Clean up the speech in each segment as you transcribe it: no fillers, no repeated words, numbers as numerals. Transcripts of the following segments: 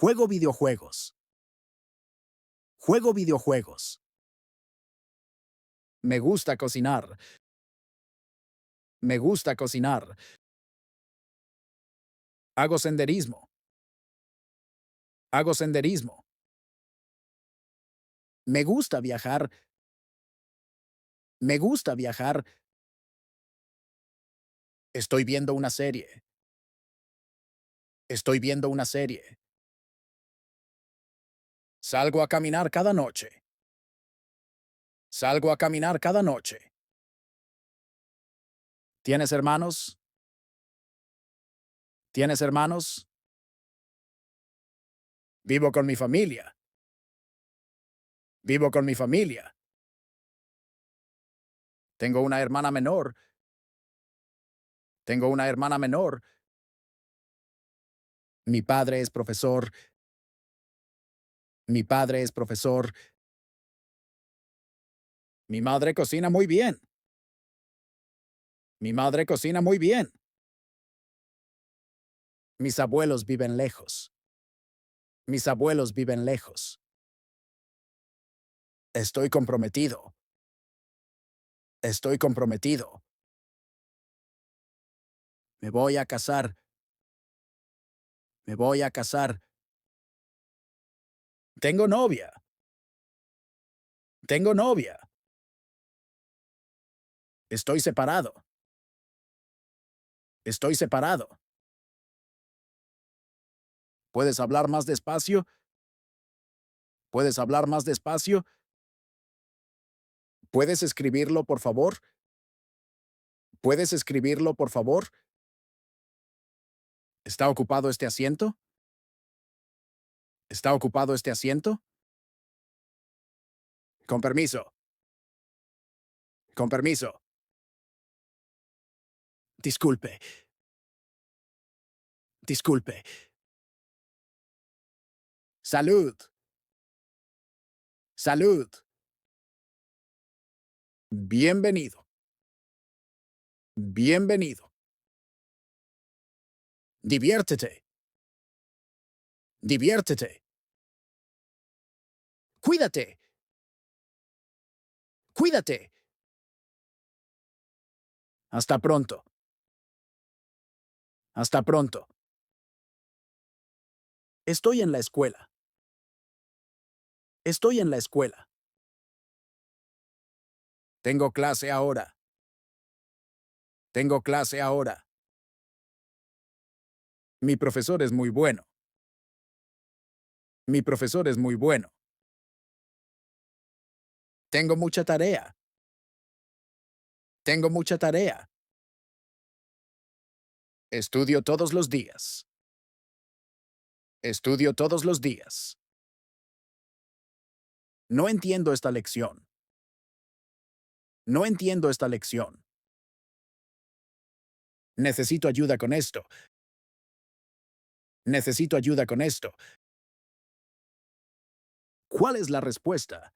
Juego videojuegos. Juego videojuegos. Me gusta cocinar. Me gusta cocinar. Hago senderismo. Hago senderismo. Me gusta viajar. Me gusta viajar. Estoy viendo una serie. Estoy viendo una serie. Salgo a caminar cada noche. Salgo a caminar cada noche. ¿Tienes hermanos? ¿Tienes hermanos? Vivo con mi familia. Vivo con mi familia. Tengo una hermana menor. Tengo una hermana menor. Mi padre es profesor. Mi padre es profesor. Mi madre cocina muy bien. Mi madre cocina muy bien. Mis abuelos viven lejos. Mis abuelos viven lejos. Estoy comprometido. Estoy comprometido. Me voy a casar. Me voy a casar. Tengo novia. Tengo novia. Estoy separado. Estoy separado. ¿Puedes hablar más despacio? ¿Puedes hablar más despacio? ¿Puedes escribirlo, por favor? ¿Puedes escribirlo, por favor? ¿Está ocupado este asiento? ¿Está ocupado este asiento? Con permiso. Con permiso. Disculpe. Disculpe. Salud. Salud. Bienvenido. Bienvenido. Diviértete. Diviértete. Cuídate. Cuídate. Hasta pronto. Hasta pronto. Estoy en la escuela. Estoy en la escuela. Tengo clase ahora. Tengo clase ahora. Mi profesor es muy bueno. Mi profesor es muy bueno. Tengo mucha tarea. Tengo mucha tarea. Estudio todos los días. Estudio todos los días. No entiendo esta lección. No entiendo esta lección. Necesito ayuda con esto. Necesito ayuda con esto. ¿Cuál es la respuesta?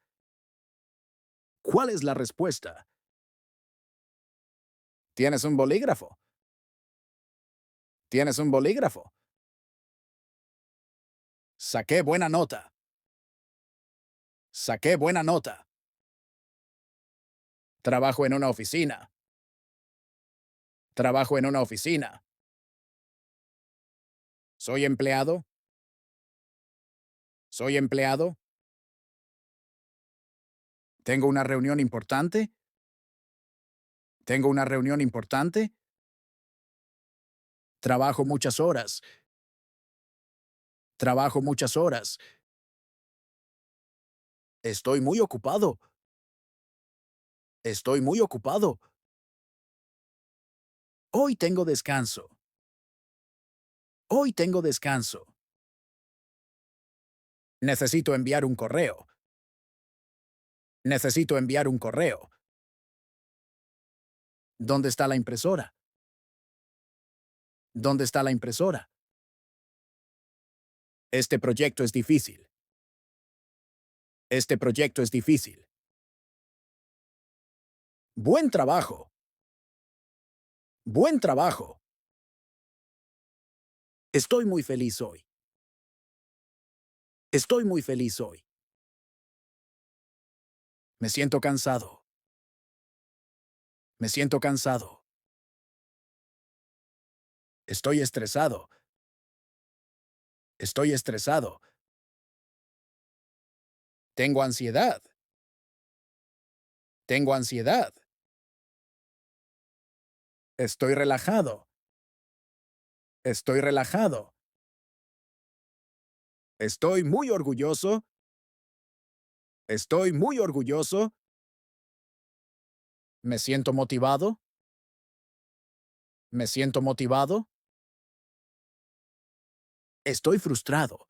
¿Cuál es la respuesta? ¿Tienes un bolígrafo? ¿Tienes un bolígrafo? Saqué buena nota. Saqué buena nota. Trabajo en una oficina. Trabajo en una oficina. ¿Soy empleado? ¿Soy empleado? ¿Tengo una reunión importante? ¿Tengo una reunión importante? Trabajo muchas horas. Trabajo muchas horas. Estoy muy ocupado. Estoy muy ocupado. Hoy tengo descanso. Hoy tengo descanso. Necesito enviar un correo. Necesito enviar un correo. ¿Dónde está la impresora? ¿Dónde está la impresora? Este proyecto es difícil. Este proyecto es difícil. Buen trabajo. Buen trabajo. Estoy muy feliz hoy. Estoy muy feliz hoy. Me siento cansado. Me siento cansado. Estoy estresado. Estoy estresado. Tengo ansiedad. Tengo ansiedad. Estoy relajado. Estoy relajado. Estoy muy orgulloso. Estoy muy orgulloso. Me siento motivado. Me siento motivado. Estoy frustrado.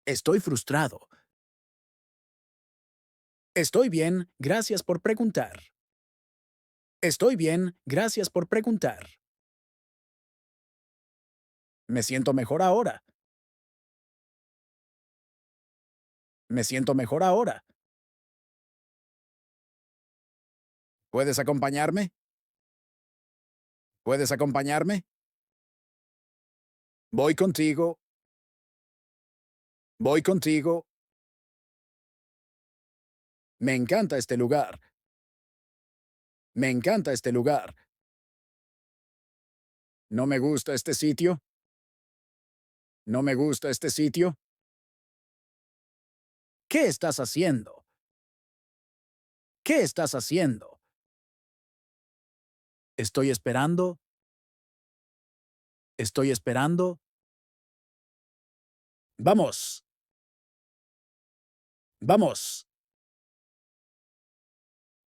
Estoy frustrado. Estoy bien, gracias por preguntar. Estoy bien, gracias por preguntar. Me siento mejor ahora. Me siento mejor ahora. ¿Puedes acompañarme? ¿Puedes acompañarme? Voy contigo. Voy contigo. Me encanta este lugar. Me encanta este lugar. ¿No me gusta este sitio? ¿No me gusta este sitio? ¿Qué estás haciendo? ¿Qué estás haciendo? Estoy esperando. Estoy esperando. Vamos. Vamos.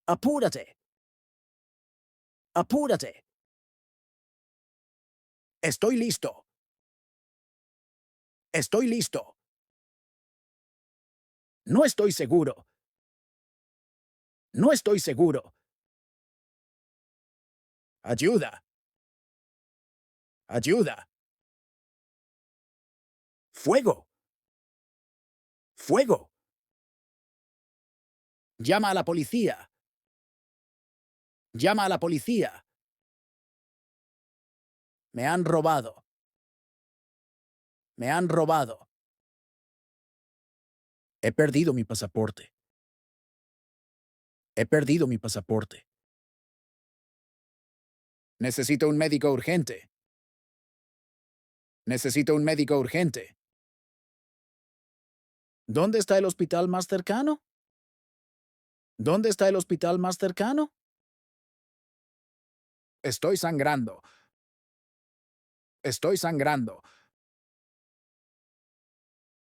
Apúrate. Apúrate. Estoy listo. Estoy listo. No estoy seguro. No estoy seguro. Ayuda. Ayuda. Fuego. Fuego. Llama a la policía. Llama a la policía. Me han robado. Me han robado. He perdido mi pasaporte. He perdido mi pasaporte. Necesito un médico urgente. Necesito un médico urgente. ¿Dónde está el hospital más cercano? ¿Dónde está el hospital más cercano? Estoy sangrando. Estoy sangrando.